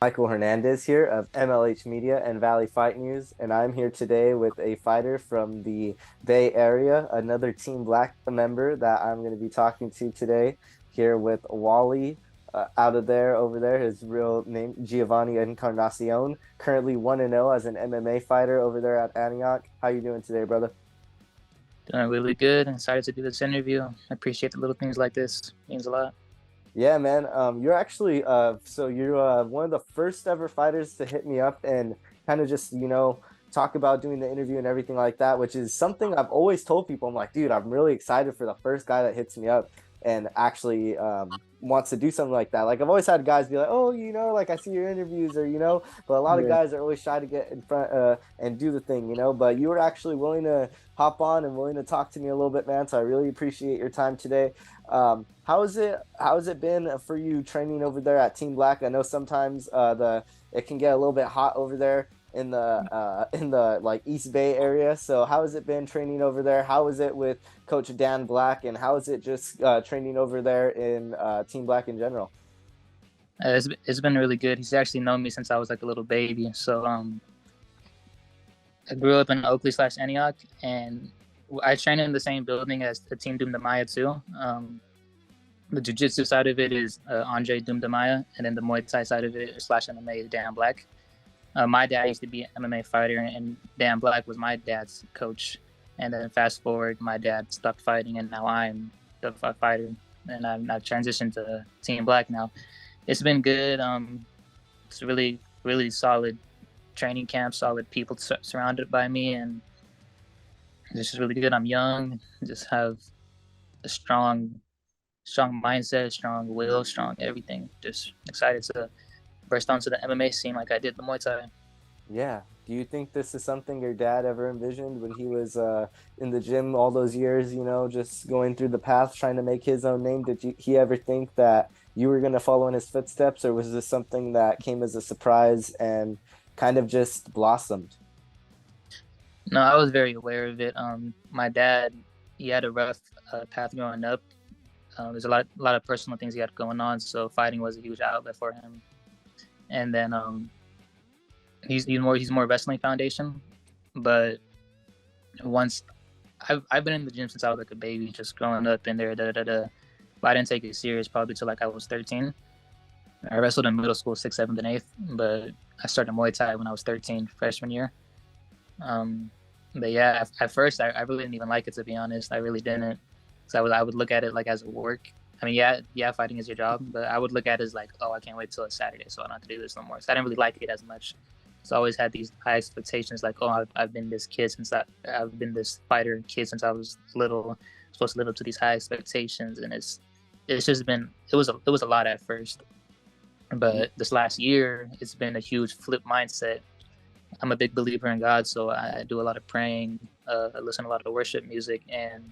Michael Hernandez here of MLH Media and Valley Fight News, and I'm here today with a fighter from the Bay Area, another Team Black member that I'm going to be talking to today. Here with Wally, over there, his real name Geovanny Encarnacion, currently 1-0 as an MMA fighter over there at Antioch. How you doing today, brother? Doing really good. I'm excited to do this interview. I appreciate the little things like this. It means a lot. Yeah, man. You're actually so you're one of the first ever fighters to hit me up and kind of just, talk about doing the interview and everything like that, which is something I've always told people. I'm like, dude, I'm really excited for the first guy that hits me up and actually wants to do something like that. Like I've always had guys be like, oh, like I see your interviews or, but a lot of Yeah. guys are always shy to get in front and do the thing, but you were actually willing to hop on and willing to talk to me a little bit, man. So I really appreciate your time today. How has it been for you training over there at Team Black? I know sometimes it can get a little bit hot over there in the like East Bay area. So how has it been training over there? How is it with Coach Dan Black, and how is it just training over there in Team Black in general? It's been really good. He's actually known me since I was like a little baby. So I grew up in Oakley/Antioch, and I trained in the same building as the team Dumdumaya too. The jiu-jitsu side of it is Andre Dumdumaya, and then the Muay Thai side of it slash MMA is Dan Black. My dad used to be an MMA fighter, and Dan Black was my dad's coach. And then fast forward, my dad stopped fighting, and now I'm the fighter, and I've transitioned to Team Black now. It's been good. It's really, really solid training camp, solid people surrounded by me, and it's just really good. I'm young, just have a strong mindset, strong will, strong everything. Just excited to burst onto the MMA scene like I did the Muay Thai. Yeah. Do you think this is something your dad ever envisioned when he was in the gym all those years, just going through the path, trying to make his own name? He ever think that you were going to follow in his footsteps, or was this something that came as a surprise and kind of just blossomed? No, I was very aware of it. My dad, he had a rough path growing up. There's a lot of personal things he had going on, so fighting was a huge outlet for him. And then he's more wrestling foundation, but once I've been in the gym since I was like a baby, just growing up in there. But I didn't take it serious probably till like I was 13. I wrestled in middle school, sixth, seventh, and eighth, but I started Muay Thai when I was 13, freshman year. But yeah, at first I really didn't even like it, to be honest. I really didn't. So I would look at it like as a work. I mean, yeah, fighting is your job, but I would look at it as like, oh, I can't wait till it's Saturday, so I don't have to do this no more. So I didn't really like it as much. So I always had these high expectations, like, oh, I've been this kid since I've been this fighter kid since I was little. I'm supposed to live up to these high expectations, and it's just been it was a lot at first, but this last year it's been a huge flip mindset. I'm a big believer in God, so I do a lot of praying. I listen to a lot of worship music, and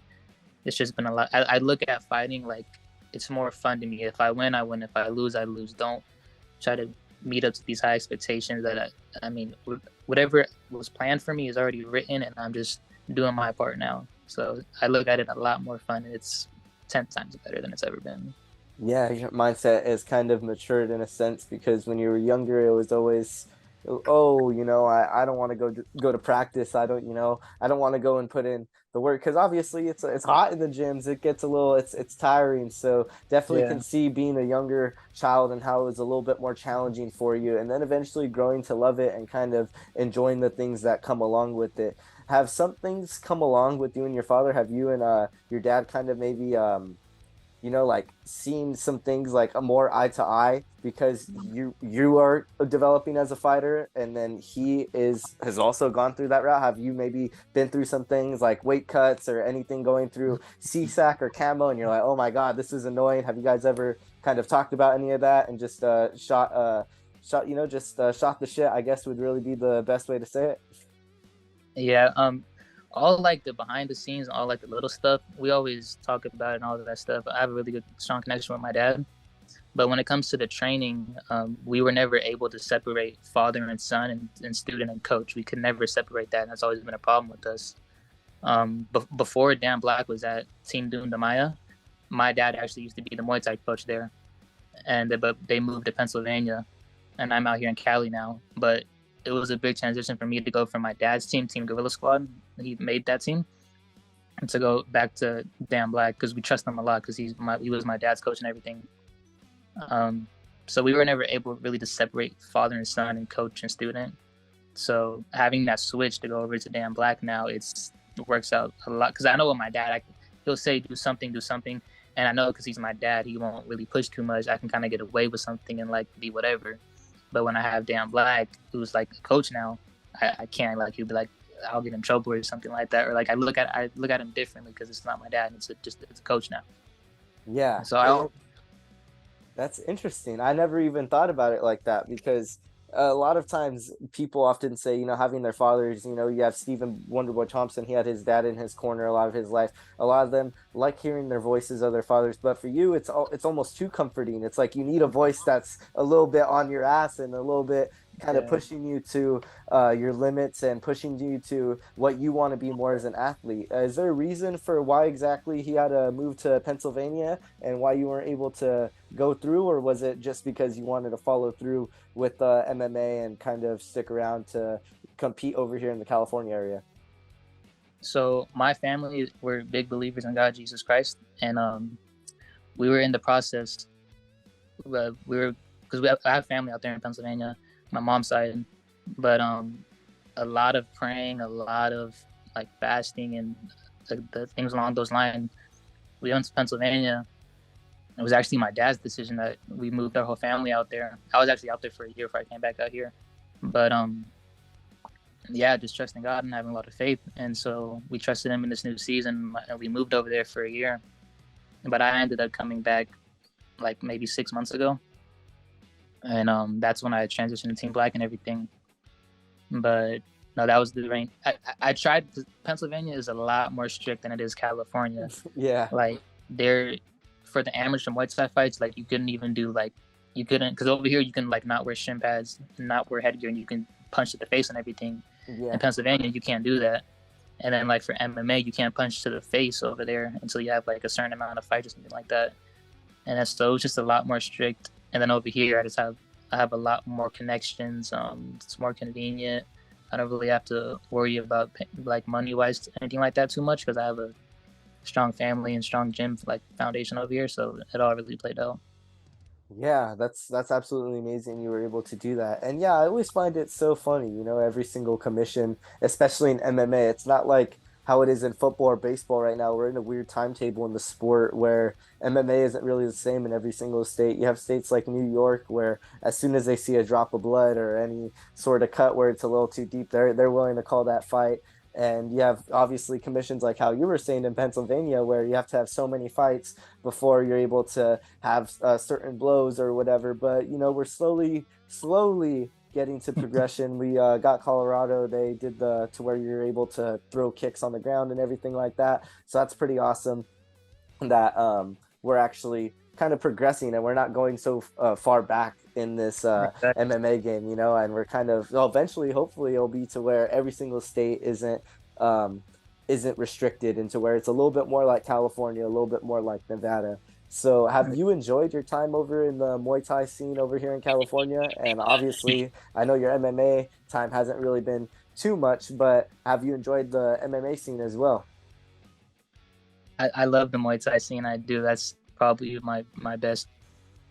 it's just been a lot. I look at fighting like it's more fun to me. If I win, I win. If I lose, I lose. Don't try to meet up to these high expectations that I mean, whatever was planned for me is already written, and I'm just doing my part now. So I look at it a lot more fun. It's 10 times better than it's ever been. Yeah, your mindset is kind of matured in a sense because when you were younger, it was always, oh, I don't want to go to practice. I don't want to go and put in the work because obviously it's hot in the gyms. It gets a little, it's tiring. So definitely can Yeah. see being a younger child and how it was a little bit more challenging for you, and then eventually growing to love it and kind of enjoying the things that come along with it. Have some things come along with you and your father? Have you and your dad kind of maybe like seeing some things like a more eye to eye because you are developing as a fighter, and then he has also gone through that route? Have you maybe been through some things like weight cuts or anything going through CSAC or camo, and you're like, oh my god, this is annoying? Have you guys ever kind of talked about any of that and just shot the shit, I guess would really be the best way to say it? Yeah. All like the behind the scenes, all like the little stuff, we always talk about it and all of that stuff. I have a really good, strong connection with my dad. But when it comes to the training, we were never able to separate father and son and student and coach. We could never separate that. And that's always been a problem with us. Before Dan Black was at Team Dumdumaya, my dad actually used to be the Muay Thai coach there. But they moved to Pennsylvania. and I'm out here in Cali now. But it was a big transition for me to go from my dad's team, Team Gorilla Squad. He made that team, and to go back to Dan Black because we trust him a lot because he was my dad's coach and everything. Um, so we were never able really to separate father and son and coach and student. So having that switch to go over to Dan Black now, it works out a lot because I know with my dad, he'll say do something, and I know because he's my dad, he won't really push too much. I can kind of get away with something and like be whatever. But when I have Dan Black, who's like a coach now, I can't, like, he'll be like, I'll get in trouble or something like that, or like I look at him differently because it's not my dad, it's a coach now. Yeah. So I don't. That's interesting. I never even thought about it like that because a lot of times people often say, having their fathers, you have Stephen Wonderboy Thompson, he had his dad in his corner a lot of his life. A lot of them like hearing their voices of their fathers, but for you, it's almost too comforting. It's like you need a voice that's a little bit on your ass and a little bit kind of pushing you to your limits and pushing you to what you want to be more as an athlete. Is there a reason for why exactly he had to move to Pennsylvania and why you weren't able to go through, or was it just because you wanted to follow through with MMA and kind of stick around to compete over here in the California area? So my family were big believers in God, Jesus Christ, and we were in the process. We were because I have family out there in Pennsylvania, my mom's side, but a lot of praying, a lot of like fasting, and the things along those lines. We went to Pennsylvania. It was actually my dad's decision that we moved our whole family out there. I was actually out there for a year before I came back out here, but yeah, just trusting God and having a lot of faith. And so we trusted him in this new season, and we moved over there for a year. But I ended up coming back like maybe 6 months ago, and that's when I transitioned to Team Black and everything. But no, that was the range. I tried. Pennsylvania is a lot more strict than it is California. Yeah. Like they're for the amateur Muay Thai fights, like you couldn't even do because over here you can like not wear shin pads, not wear headgear, and you can punch to the face and everything. Yeah. In Pennsylvania, you can't do that. And then like for MMA, you can't punch to the face over there until you have like a certain amount of fights or something like that. And that's so it's just a lot more strict. And then over here, I have a lot more connections. It's more convenient. I don't really have to worry about like money wise anything like that too much because I have a strong family and strong gym like foundation over here. So it all really played out. Yeah, that's absolutely amazing you were able to do that. And yeah, I always find it so funny, every single commission, especially in MMA. It's not like how it is in football or baseball right now. We're in a weird timetable in the sport where MMA isn't really the same in every single state. You have states like New York where as soon as they see a drop of blood or any sort of cut where it's a little too deep, they're willing to call that fight. And you have obviously commissions like how you were saying in Pennsylvania, where you have to have so many fights before you're able to have certain blows or whatever. But we're slowly getting to progression. We got Colorado; they did to where you're able to throw kicks on the ground and everything like that. So that's pretty awesome. That we're actually kind of progressing and we're not going so far back in this Exactly. MMA game, and we're kind of eventually, hopefully, it'll be to where every single state isn't restricted into where it's a little bit more like California, a little bit more like Nevada. So, have you enjoyed your time over in the Muay Thai scene over here in California? And obviously, I know your MMA time hasn't really been too much, but have you enjoyed the MMA scene as well? I love the Muay Thai scene. I do. That's probably my best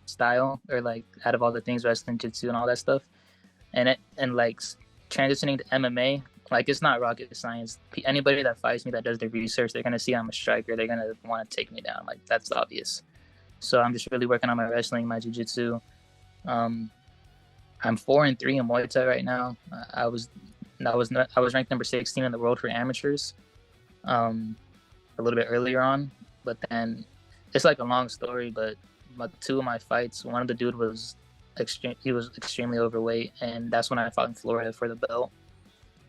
style, or like out of all the things, wrestling, jiu-jitsu, and all that stuff. And like transitioning to MMA, like it's not rocket science. Anybody that fights me that does their research, they're gonna see I'm a striker. They're gonna want to take me down. Like that's obvious. So I'm just really working on my wrestling, my jiu-jitsu. Um, I'm 4-3 in Muay Thai right now. I was ranked number 16 in the world for amateurs. Um, a little bit earlier on, but then it's like a long story. But two of my fights, one of the dude was he was extremely overweight, and that's when I fought in Florida for the belt.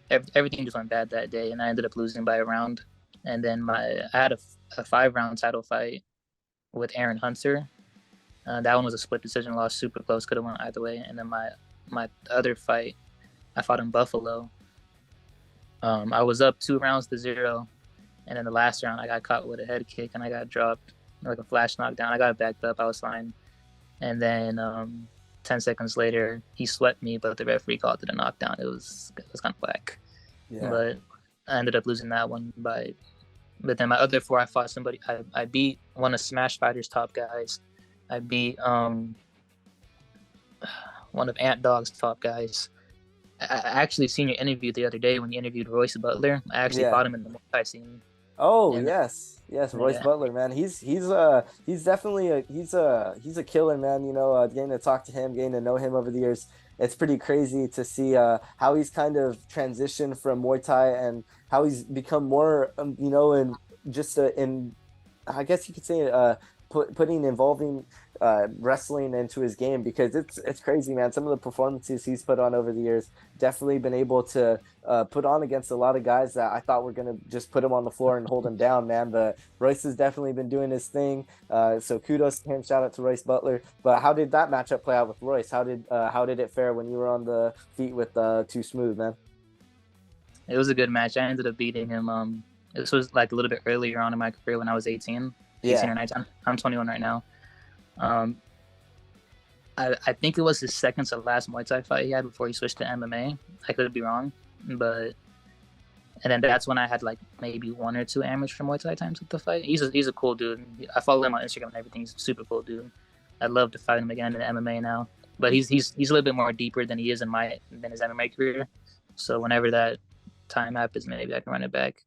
Everything just went bad that day, and I ended up losing by a round. And then I had a 5-round title fight with Aaron Hunter. That one was a split decision loss, super close, could have went either way. And then my other fight, I fought in Buffalo. I was up 2 rounds to 0, and in the last round, I got caught with a head kick and I got dropped like a flash knockdown. I got backed up. I was fine. And then 10 seconds later, he swept me, but the referee called it a knockdown. It was kind of whack, Yeah. but I ended up losing that one by. But then my other four, I fought somebody. I beat one of Smash Fighter's top guys. I beat one of Ant Dog's top guys. I actually seen your interview the other day when you interviewed Royce Butler. I actually Yeah. fought him in the Muay Thai scene, Oh and yes, yes, Royce yeah, Butler, man. He's definitely he's a killer, man. Getting to talk to him, getting to know him over the years, it's pretty crazy to see how he's kind of transitioned from Muay Thai and how he's become more in just in I guess you could say putting involving wrestling into his game because it's crazy, man. Some of the performances he's put on over the years definitely been able to put on against a lot of guys that I thought were gonna just put him on the floor and hold him down, man. But Royce has definitely been doing his thing. So kudos to him. Shout out to Royce Butler. But how did that matchup play out with Royce? How did it fare when you were on the feet with Too Smooth, man? it was a good match. I ended up beating him. This was like a little bit earlier on in my career when I was 18, 18 Yeah. or 19. I'm 21 right now. Um, I think it was his second to last Muay Thai fight he had before he switched to MMA. I could be wrong, but and then that's when I had like maybe one or two amateur Muay Thai times with the fight. He's a cool dude. I follow him on Instagram and everything. He's a super cool dude. I'd love to fight him again in MMA now. But he's a little bit more deeper than he is than his MMA career. So whenever that time happens, maybe I can run it back.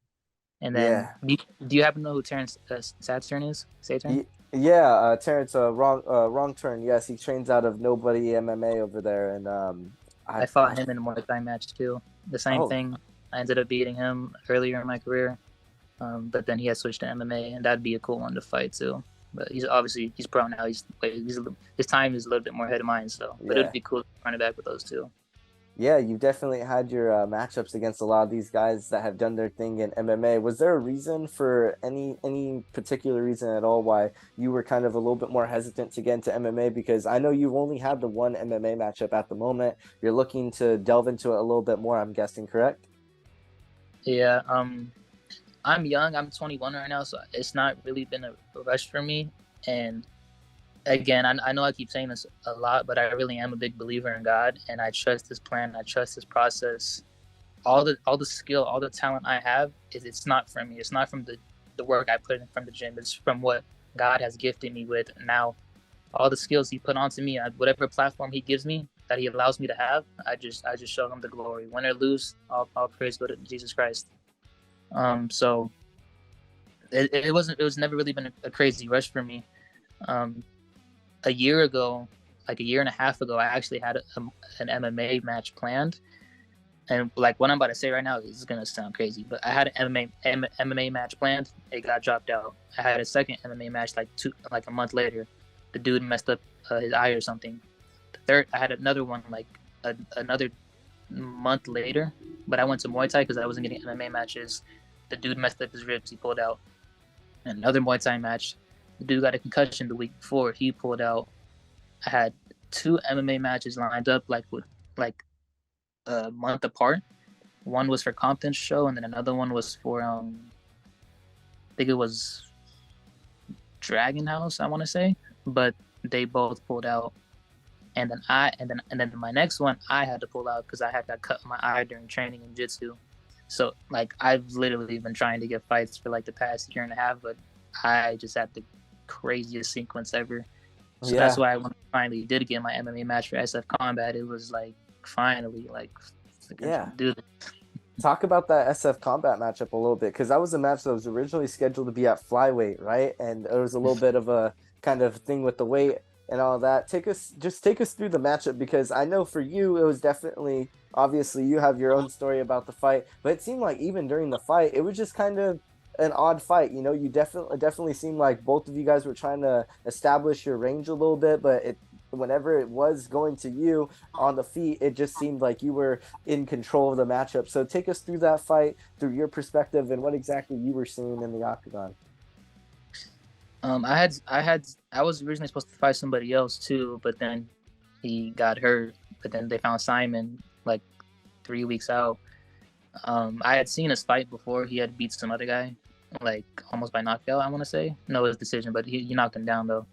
And then, Yeah. do you happen to know who Terrence Saturn is? Saturn? Yeah, Terrence, wrong turn. Yes, he trains out of Nobody MMA over there, and I fought him in a Muay Thai match too. The same oh thing. I ended up beating him earlier in my career, but then he had switched to MMA, and that'd be a cool one to fight too. But he's pro now. His time is a little bit more ahead of mine. So, but it'd yeah. be cool to run it back with those two. Yeah, you definitely had your matchups against a lot of these guys that have done their thing in MMA. Was there a reason for any particular reason at all why you were kind of a little bit more hesitant to get into MMA? Because I know you've only had the one MMA matchup at the moment. You're looking to delve into it a little bit more, I'm guessing, correct? Yeah. I'm young. I'm 21 right now, so it's not really been a rush for me. And again, I know I keep saying this a lot, but I really am a big believer in God, and I trust His plan. I trust His process. All the skill, all the talent I have it's not from me. It's not from the work I put in from the gym. It's from what God has gifted me with. Now, all the skills He put onto me, whatever platform He gives me that He allows me to have, I just show Him the glory. Win or lose, all praise go to Jesus Christ. So it was never really been a crazy rush for me. Um, a year ago, like a year and a half ago, I actually had an MMA match planned. And like what I'm about to say right now is gonna sound crazy, but I had an MMA match planned. It got dropped out. I had a second MMA match like a month later. The dude messed up his eye or something. The third, I had another one like another month later, but I went to Muay Thai because I wasn't getting MMA matches. The dude messed up his ribs. He pulled out. Another Muay Thai match. The dude got a concussion the week before. He pulled out. I had two MMA matches lined up like a month apart. One was for Compton's show, and then another one was for I think it was Dragon House, I want to say, but they both pulled out. And then my next one I had to pull out because I had got cut my eye during training in Jiu-Jitsu. So like I've literally been trying to get fights for like the past year and a half, but I just had the craziest sequence ever. So that's Yeah. why when I finally did get my MMA match for SF Combat, it was like finally like Yeah. dude. Talk about that SF combat matchup a little bit because that was a match that was originally scheduled to be at flyweight, right? And there was a little bit of a kind of thing with the weight and all that. Take us through the matchup because I know for you it was definitely obviously you have your own story about the fight, but it seemed like even during the fight it was just kind of an odd fight. You definitely seemed like both of you guys were trying to establish your range a little bit, but it whenever it was going to you on the feet, it just seemed like you were in control of the matchup. So take us through that fight, through your perspective, and what exactly you were seeing in the octagon. I was originally supposed to fight somebody else too, but then he got hurt. But then they found Simon like 3 weeks out. I had seen his fight before. He had beat some other guy, like almost by knockout. I want to say no, it was decision, but he knocked him down though.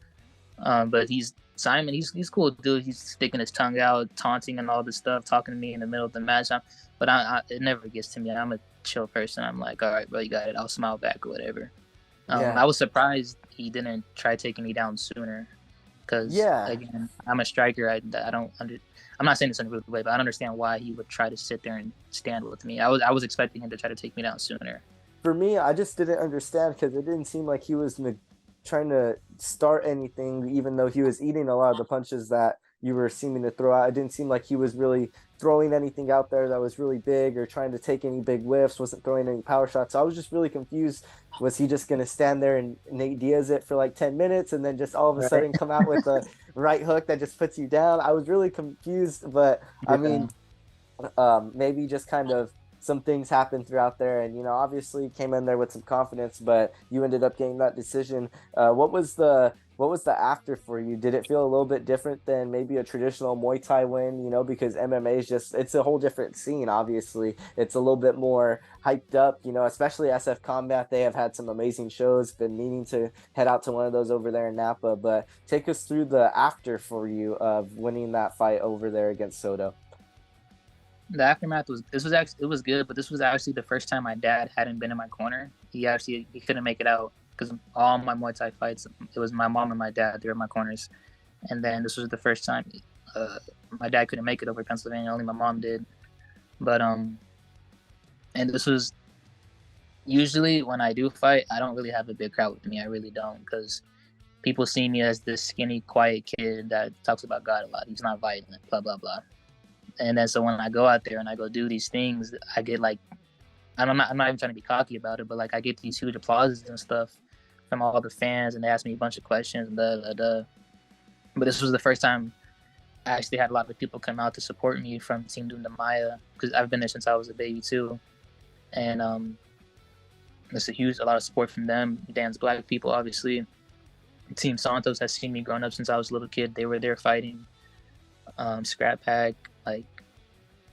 But Simon. He's cool dude. He's sticking his tongue out, taunting and all this stuff, talking to me in the middle of the match. But it never gets to me. I'm a chill person. I'm like, all right, bro, you got it. I'll smile back or whatever. Yeah. I was surprised he didn't try taking me down sooner, because Yeah. again, I'm a striker. I don't under. I'm not saying this in a rude way, but I don't understand why he would try to sit there and stand with me. I was expecting him to try to take me down sooner. For me, I just didn't understand because it didn't seem like he was trying to start anything, even though he was eating a lot of the punches that you were seeming to throw out. It didn't seem like he was really throwing anything out there that was really big or trying to take any big whiffs, wasn't throwing any power shots. So I was just really confused. Was he just going to stand there and Nate Diaz it for like 10 minutes and then just all of a Right. sudden come out with a right hook that just puts you down? I was really confused, but I Yeah. mean, maybe just kind of some things happened throughout there, and obviously came in there with some confidence, but you ended up getting that decision. What was the after for you? Did it feel a little bit different than maybe a traditional Muay Thai win? Because MMA is just it's a whole different scene. Obviously, it's a little bit more hyped up. Especially SF Combat. They have had some amazing shows. Been meaning to head out to one of those over there in Napa. But take us through the after for you of winning that fight over there against Soto. The aftermath was this was actually it was good, but this was actually the first time my dad hadn't been in my corner. He couldn't make it out because all my Muay Thai fights, it was my mom and my dad. They were in my corners, and then this was the first time uh, my dad couldn't make it over Pennsylvania. Only my mom did. But and this was usually when I do fight, I don't really have a big crowd with me. I really don't, because people see me as this skinny, quiet kid that talks about God a lot. He's not violent, blah blah blah. And then so when I go out there and I go do these things, I get like I'm not even trying to be cocky about it, but like I get these huge applauses and stuff from all the fans, and they ask me a bunch of questions, blah blah blah. But this was the first time I actually had a lot of people come out to support me from Team Dumdumaya, because I've been there since I was a baby too, and there's a lot of support from them. Dan's black people, obviously. Team Santos has seen me growing up since I was a little kid. They were there fighting. Scrap Pack, like,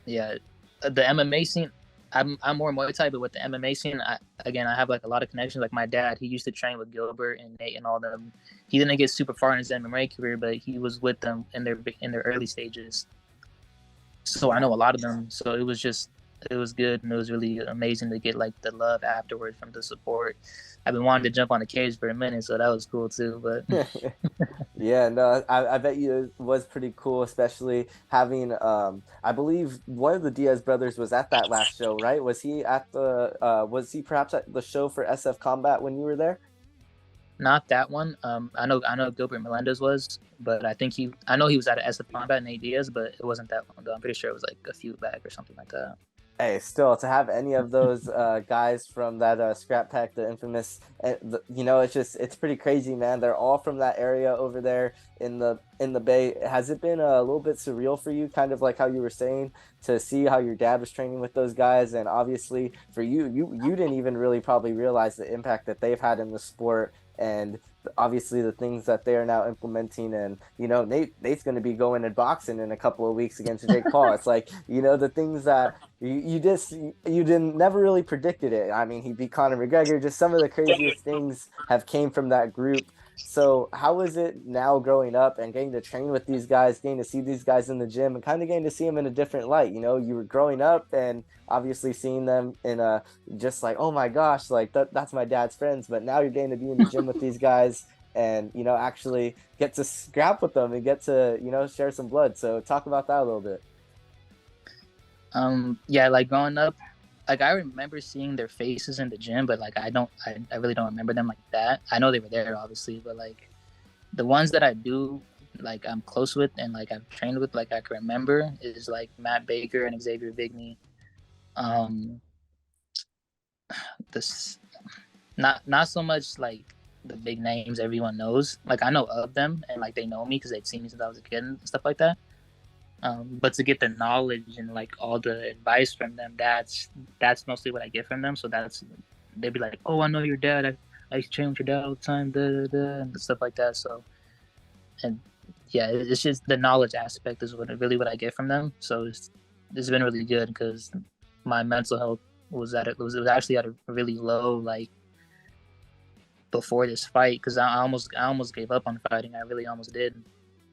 yeah, the MMA scene. I'm more Muay Thai, but with the MMA scene, I have like a lot of connections. Like my dad, he used to train with Gilbert and Nate and all them. He didn't get super far in his MMA career, but he was with them in their early stages. So I Yeah. know a lot of them. So it was good, and it was really amazing to get like the love afterward from the support. I've been wanting to jump on the cage for a minute, so that was cool too. But Yeah, no, I bet you it was pretty cool, especially having I believe one of the Diaz brothers was at that last show, right? Was he perhaps at the show for SF Combat when you were there? not that one. I know Gilbert Melendez was, but I know he was at SF Combat and Diaz, but it wasn't that one though. I'm pretty sure it was like a few back or something like that. Hey, still to have any of those guys from that Scrap Pack, the infamous, it's pretty crazy, man. They're all from that area over there in the Bay. Has it been a little bit surreal for you, kind of like how you were saying, to see how your dad was training with those guys, and obviously for you didn't even really probably realize the impact that they've had in the sport, and obviously the things that they are now implementing, and Nate's going to be going in boxing in a couple of weeks against Jake Paul. It's like the things that you didn't never really predicted it. I mean, he beat Conor McGregor. Just some of the craziest things have came from that group. So how is it now growing up and getting to train with these guys, getting to see these guys in the gym, and kind of getting to see them in a different light? You were growing up and obviously seeing them in a just like, oh my gosh, like that's my dad's friends. But now you're getting to be in the gym with these guys and actually get to scrap with them and get to share some blood. So talk about that a little bit. Yeah, like growing up, like I remember seeing their faces in the gym, but like I really don't remember them like that. I know they were there obviously, but like the ones that I do, like I'm close with and like I've trained with, like I can remember, is like Matt Baker and Xavier Vigney. Um, this not so much like the big names everyone knows. Like I know of them and like they know me because they've seen me since I was a kid and stuff like that. But to get the knowledge and like all the advice from them, that's mostly what I get from them. So they'd be like, "Oh, I know your dad. I used to train with your dad all the time," and stuff like that. So, and yeah, it's just the knowledge aspect is what I get from them. So it's been really good because my mental health was actually at a really low, like before this fight, because I almost gave up on fighting. I really almost did,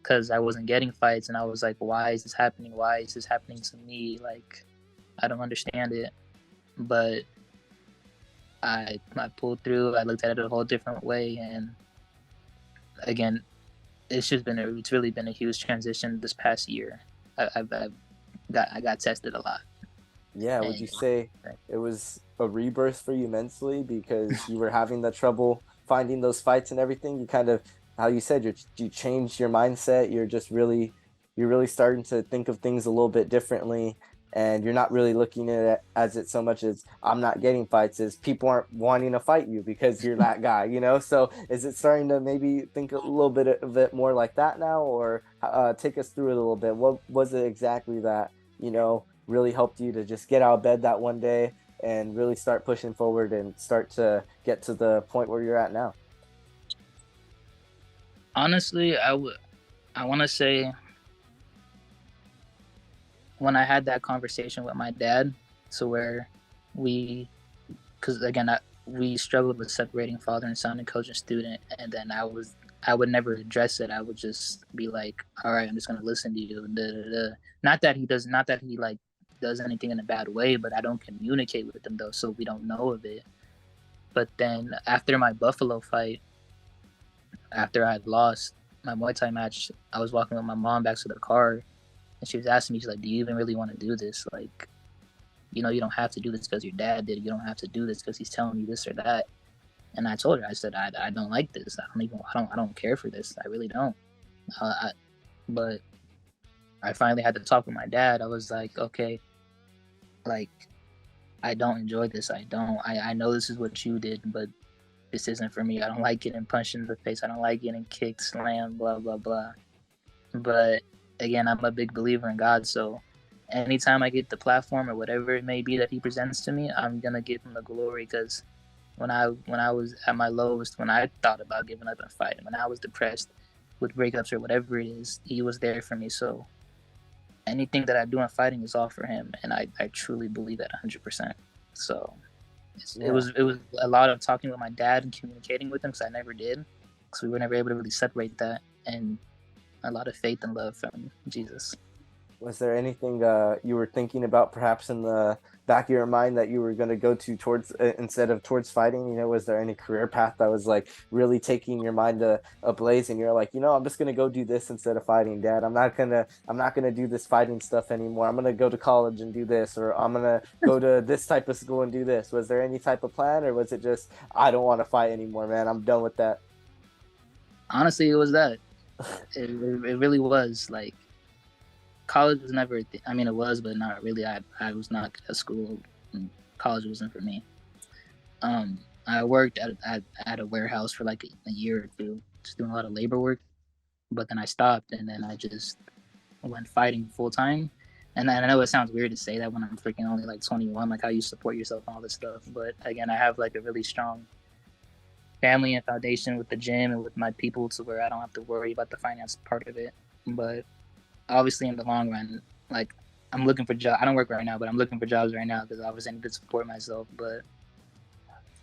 because I wasn't getting fights, and I was like, why is this happening? Why is this happening to me? Like, I don't understand it. But I pulled through. I looked at it a whole different way, and again, it's really been a huge transition this past year. I got tested a lot. Yeah, would And you say it was a rebirth for you mentally because you were having that trouble finding those fights and everything? You kind of, how you said, you changed your mindset. You're really starting to think of things a little bit differently, and you're not really looking at it as it so much as I'm not getting fights, as people aren't wanting to fight you because you're that guy, you know? So is it starting to maybe think a little bit of it more like that now, or take us through it a little bit? What was it exactly that, really helped you to just get out of bed that one day and really start pushing forward and start to get to the point where you're at now? honestly, I want to say when I had that conversation with my dad, so where we, because again, we struggled with separating father and son and coach and student, and then I would never address it. I would just be like, all right, I'm just gonna listen to you. Da, da, da. Not that he like does anything in a bad way, but I don't communicate with him though, so we don't know of it. But then after my Buffalo fight, after I had lost my Muay Thai match, I was walking with my mom back to the car, and she was asking me, she's like, "Do you even really want to do this? Like, you don't have to do this because your dad did. You don't have to do this because he's telling you this or that." And I told her, I said, I don't like this. I don't care for this. I really don't. But I finally had to talk with my dad. I was like, okay, like, I don't enjoy this. I know this is what you did, but this isn't for me. I don't like getting punched in the face. I don't like getting kicked, slammed, blah, blah, blah. But again, I'm a big believer in God. So anytime I get the platform or whatever it may be that he presents to me, I'm going to give him the glory, because when I was at my lowest, when I thought about giving up and fighting, when I was depressed with breakups or whatever it is, he was there for me. So anything that I do in fighting is all for him, and I truly believe that 100%. So it Yeah. was a lot of talking with my dad and communicating with him, because I never did, because we were never able to really separate that, and a lot of faith and love from Jesus. Was there anything you were thinking about perhaps in the back of your mind that you were going to go to towards instead of towards fighting? Was there any career path that was like really taking your mind ablaze, and you're like, I'm just going to go do this instead of fighting, Dad. I'm not going to do this fighting stuff anymore. I'm going to go to college and do this, or I'm going to go to this type of school and do this. Was there any type of plan, or was it just, I don't want to fight anymore, man. I'm done with that. Honestly, it was that. It really was. Like, college was never. I mean, it was, but not really. I was not good at school. And college wasn't for me. I worked at a warehouse for like a year or two, just doing a lot of labor work. But then I stopped, and then I just went fighting full time. And I know it sounds weird to say that when I'm freaking only like 21, like how you support yourself and all this stuff. But again, I have like a really strong family and foundation with the gym and with my people, to where I don't have to worry about the finance part of it. But obviously, in the long run, like, I'm looking for jobs. I don't work right now, but I'm looking for jobs right now, because obviously I need to support myself. But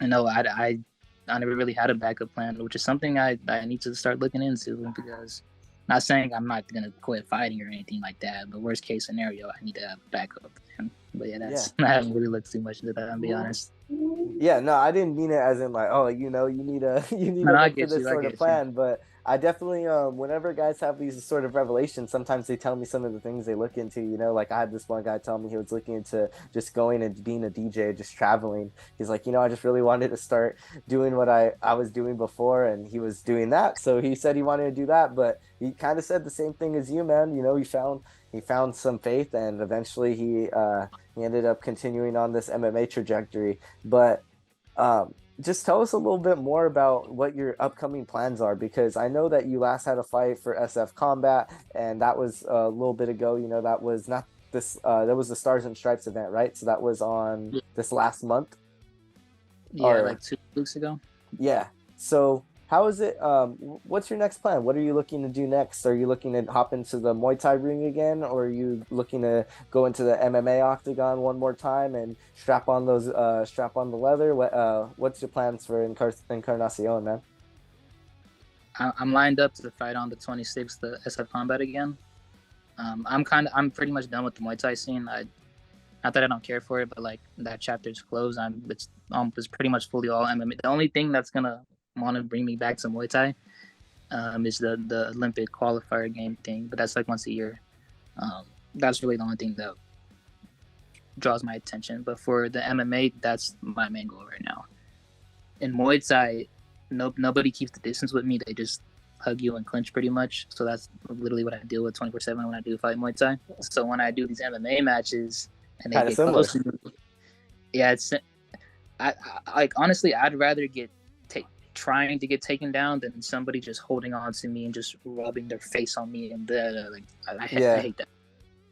I never really had a backup plan, which is something I need to start looking into, because not saying I'm not gonna quit fighting or anything like that, but worst case scenario, I need to have a backup plan. But yeah, Yeah. I haven't really looked too much into that, I'll be honest. Yeah, no, I didn't mean it as in like, oh, you need to you need No, to I look for get this you. I sort of get you. plan. But I definitely whenever guys have these sort of revelations, sometimes they tell me some of the things they look into, like I had this one guy tell me he was looking into just going and being a DJ, just traveling. He's like, I just really wanted to start doing what I was doing before, and he was doing that. So he said he wanted to do that, but he kind of said the same thing as you, man. He found some faith, and eventually he ended up continuing on this MMA trajectory. But just tell us a little bit more about what your upcoming plans are, because I know that you last had a fight for SF Combat, and that was a little bit ago. That was not this. That was the Stars and Stripes event, right? So that was on this last month, Yeah, like or 2 weeks ago. yeah. So how is it? What's your next plan? What are you looking to do next? Are you looking to hop into the Muay Thai ring again, or are you looking to go into the MMA octagon one more time and strap on the leather? What's your plans for Encarnacion, man? I'm lined up to fight on the 26th, the SF Combat again. I'm pretty much done with the Muay Thai scene. Not that I don't care for it, but like that chapter's closed. It's pretty much fully all MMA. The only thing that's gonna want to bring me back to Muay Thai is the Olympic qualifier game thing, but that's like once a year. That's really the only thing that draws my attention. But for the MMA, that's my main goal right now. In Muay Thai, nobody keeps the distance with me. They just hug you and clinch pretty much. So that's literally what I deal with 24/7 when I do fight Muay Thai. So when I do these MMA matches and they Kind of get similar. close to me, yeah, I like honestly, I'd rather get trying to get taken down than somebody just holding on to me and just rubbing their face on me and like I Yeah. hate that.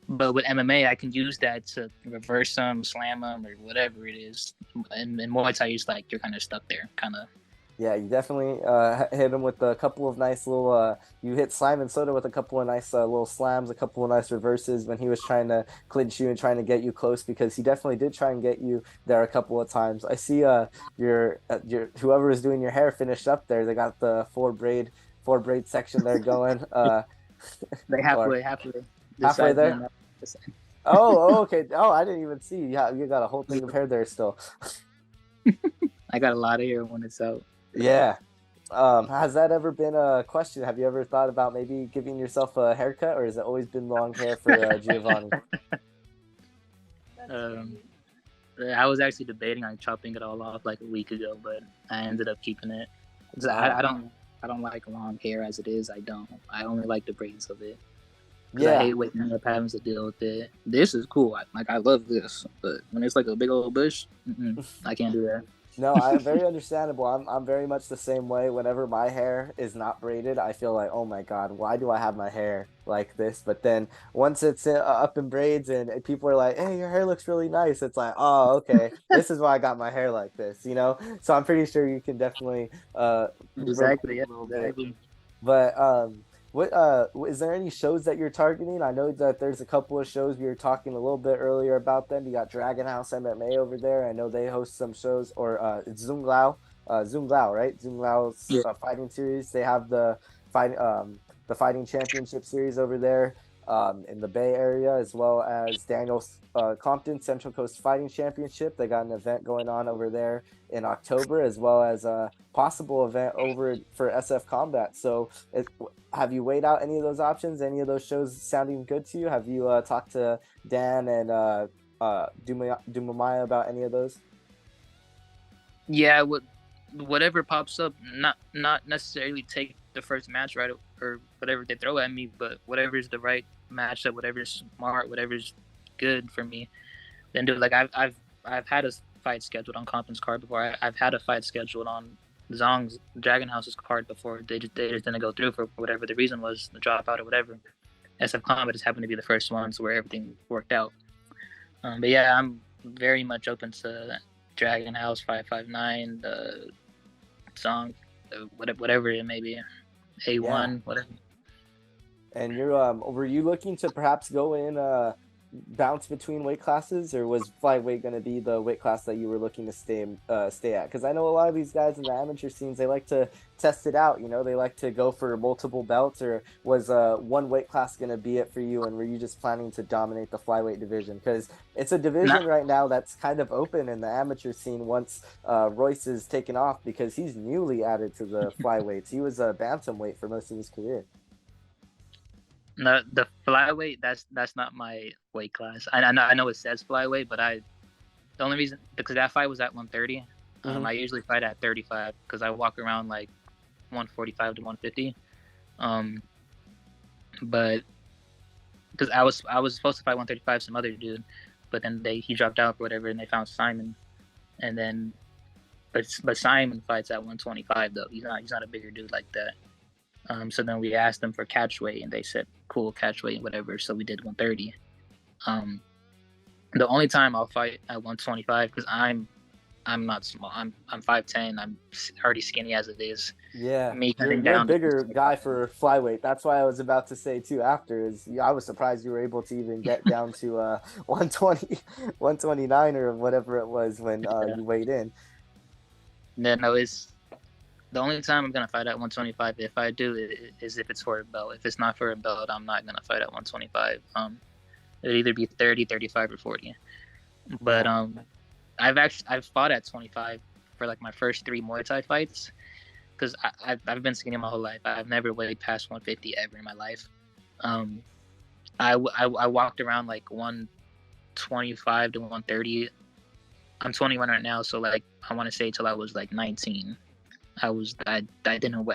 But with MMA, I can use that to reverse them, slam them, or whatever it is. And Muay Thai, you're kind of stuck there, kind of. Yeah, you definitely hit him with a couple of nice little. You hit Simon Soda with a couple of nice little slams, a couple of nice reverses when he was trying to clinch you and trying to get you close because he definitely did try and get you there a couple of times. I see your whoever is doing your hair finished up there. They got the four braid section there going. They Or halfway. halfway Decide there. Okay. Oh, I didn't even see. Yeah, you got a whole thing of hair there still. I got a lot of hair when it's out. Yeah. Has that ever been a question? Have you ever thought about maybe giving yourself a haircut, or has it always been long hair for Geovanny? um, I was actually debating on chopping it all off like a week ago, but I ended up keeping it. I don't like long hair as it is. I don't. I only like the braids of it. Because I Yeah. hate waking up having to deal with it. This is cool. I love this, but when it's like a big old bush, I can't do that. No, I very understandable. I'm very much the same way. Whenever my hair is not braided, I feel like, oh my God, why do I have my hair like this? But then once it's up in braids and people are like, hey, your hair looks really nice, it's like, oh, okay, this is why I got my hair like this, you know? So I'm pretty sure you can definitely relate Exactly. a Yeah, little bit. exactly. But what is there any shows that you're targeting? I know that there's a couple of shows we were talking a little bit earlier about them. You got Dragon House MMA over there. I know they host some shows, or it's Zung Lao, right? Zung Lao's Yeah. fighting series. They have the fighting championship series over there in the Bay Area, as well as Daniel Compton Central Coast Fighting Championship. They got an event going on over there in October, as well as a possible event over for SF Combat. So, have you weighed out any of those options? Any of those shows sounding good to you? Have you talked to Dan and Dumdumaya about any of those? Yeah. Whatever pops up, not necessarily take the first match right or whatever they throw at me, but whatever's the right matchup, whatever's smart, whatever's good for me, then do it. Like I've had a fight scheduled on Compton's card before. I've had a fight scheduled on Zong's Dragon House's card before. They just didn't go through for whatever the reason was, the dropout or whatever. SF Combat just happened to be the first ones where everything worked out. But yeah, I'm very much open to Dragon House 559, Song, whatever it may be, A1, Yeah. whatever. And were you looking to perhaps go in bounce between weight classes, or was flyweight going to be the weight class that you were looking to stay at? Because I know a lot of these guys in the amateur scenes, they like to test it out. You know, they like to go for multiple belts. Or was one weight class going to be it for you? And were you just planning to dominate the flyweight division? Because it's a division right now that's kind of open in the amateur scene once Royce is taken off, because he's newly added to the flyweights. He was a bantamweight for most of his career. No, the flyweight, that's not my weight class. I know it says flyweight, but the only reason, because that fight was at 130. Mm-hmm. I usually fight at 35 because I walk around like 145 to 150. But because I was supposed to fight 135 some other dude, but then he dropped out or whatever, and they found Simon, and then but Simon fights at 125 though. He's not a bigger dude like that. So then we asked them for catch weight, and they said, cool, catch weight, whatever. So we did 130. The only time I'll fight at 125, because I'm I'm not small. I'm 5'10". I'm already skinny as it is. Yeah, Me you're cutting you're a down is bigger just like guy for flyweight. That's why I was about to say too after is I was surprised you were able to even get down to 120, 129 or whatever it was when yeah. you weighed in. No, it's the only time I'm gonna fight at 125. If I do, is if it's for a belt. If it's not for a belt, I'm not gonna fight at 125. It'll either be 30, 35, or 40. But Man, I've fought at 25 for like my first 3 Muay Thai fights because I've been skinny my whole life. I've never weighed past 150 ever in my life. Um, I walked around like 125 to 130. I'm 21 right now, so like I want to say till I was like 19. I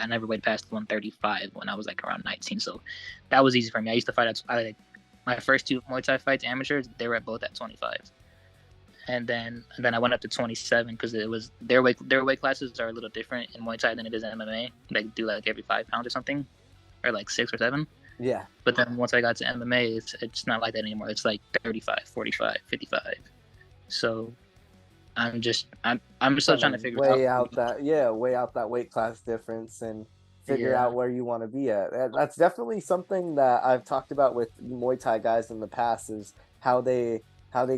never weighed past 135 when I was like around 19, so that was easy for me. I used to fight like my first 2 Muay Thai fights, amateurs, they were both at 25, and then I went up to 27 because it was their weight classes are a little different in Muay Thai than it is in MMA. They do like every 5 pounds or something, or like 6 or 7. yeah. But then once I got to MMA, it's not like that anymore. It's like 35, 45, 55. So I'm still Trying trying to to figure out. weigh out that weigh out that weight class difference and figure out Yeah, where you want to be at. That's definitely something that I've talked about with Muay Thai guys in the past is how they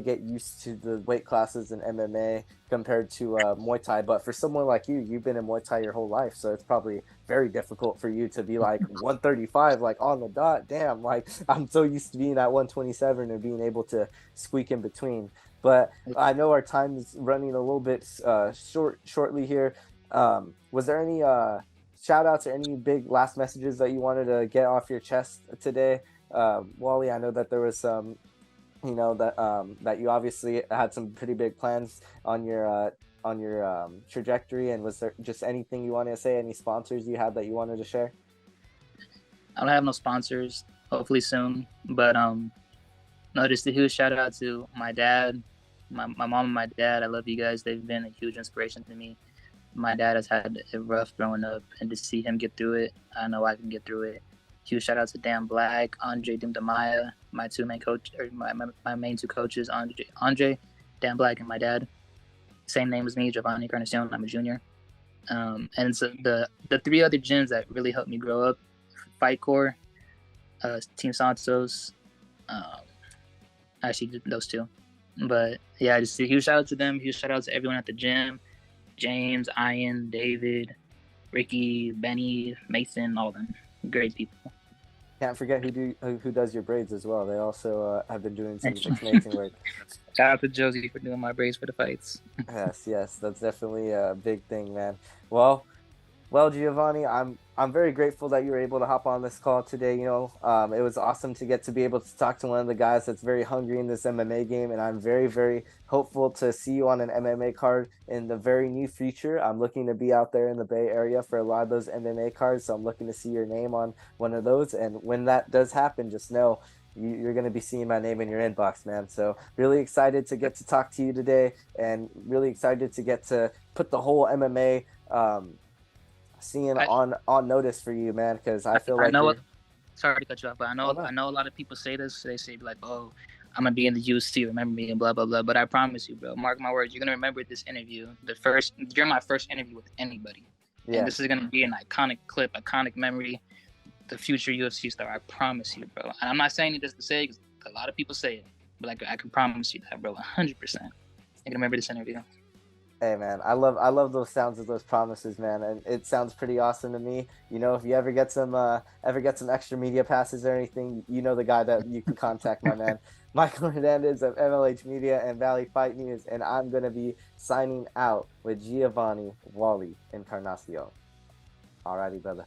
get used to the weight classes in MMA compared to Muay Thai. But for someone like you, you've been in Muay Thai your whole life, so it's probably very difficult for you to be like 135 like on the dot. Damn, like I'm so used to being at 127 and being able to squeak in between. But I know our time is running a little bit shortly here. Was there any shout outs or any big last messages that you wanted to get off your chest today? Wally, I know that there was some, that you obviously had some pretty big plans on your trajectory. And was there just anything you wanted to say? Any sponsors you had that you wanted to share? I don't have no sponsors. Hopefully soon, but no, just a huge shout out to my dad, my mom and my dad. I love you guys. They've been a huge inspiration to me. My dad has had it rough growing up, and to see him get through it, I know I can get through it. Huge shout out to Dan Black, Andre Dumdumaya, my two main coach, or my main two coaches, Andre, Dan Black, and my dad. Same name as me, Geovanny Encarnacion. I'm a junior. And so the 3 other gyms that really helped me grow up, Fight Core, Team Santos, um, actually those two. But yeah, just a huge shout out to them. Huge shout out to everyone at the gym. James, Ian, David, Ricky, Benny, Mason, all of them. Great people. Can't forget who does your braids as well. They also have been doing some amazing work. Shout out to Josie for doing my braids for the fights. Yes, yes, that's definitely a big thing, man. Well, well, Geovanny, I'm very grateful that you were able to hop on this call today. It was awesome to get to be able to talk to one of the guys that's very hungry in this MMA game, and I'm very, very hopeful to see you on an MMA card in the very near future. I'm looking to be out there in the Bay Area for a lot of those MMA cards, so I'm looking to see your name on one of those. And when that does happen, just know you're going to be seeing my name in your inbox, man. So really excited to get to talk to you today, and really excited to get to put the whole MMA seeing I, on notice for you, man, because I feel I like know. you're. Sorry to cut you off, but I Oh know no. I know a lot of people say this. They say like, "Oh, I'm gonna be in the UFC. Remember me," and blah blah blah. But I promise you, bro, mark my words, you're gonna remember this interview. You're my first interview with anybody, and Yeah. this is gonna be an iconic clip, iconic memory. The future UFC star, I promise you, bro. And I'm not saying it just to say, because a lot of people say it, but like I can promise you that, bro, 100%. I can remember this interview. Hey man, I love those sounds of those promises, man, and it sounds pretty awesome to me. If you ever get some extra media passes or anything, you know the guy that you can contact, my man, Michael Hernandez of MLH Media and Valley Fight News, and I'm gonna be signing out with Geovanny Wally Encarnacion. Alrighty, brother.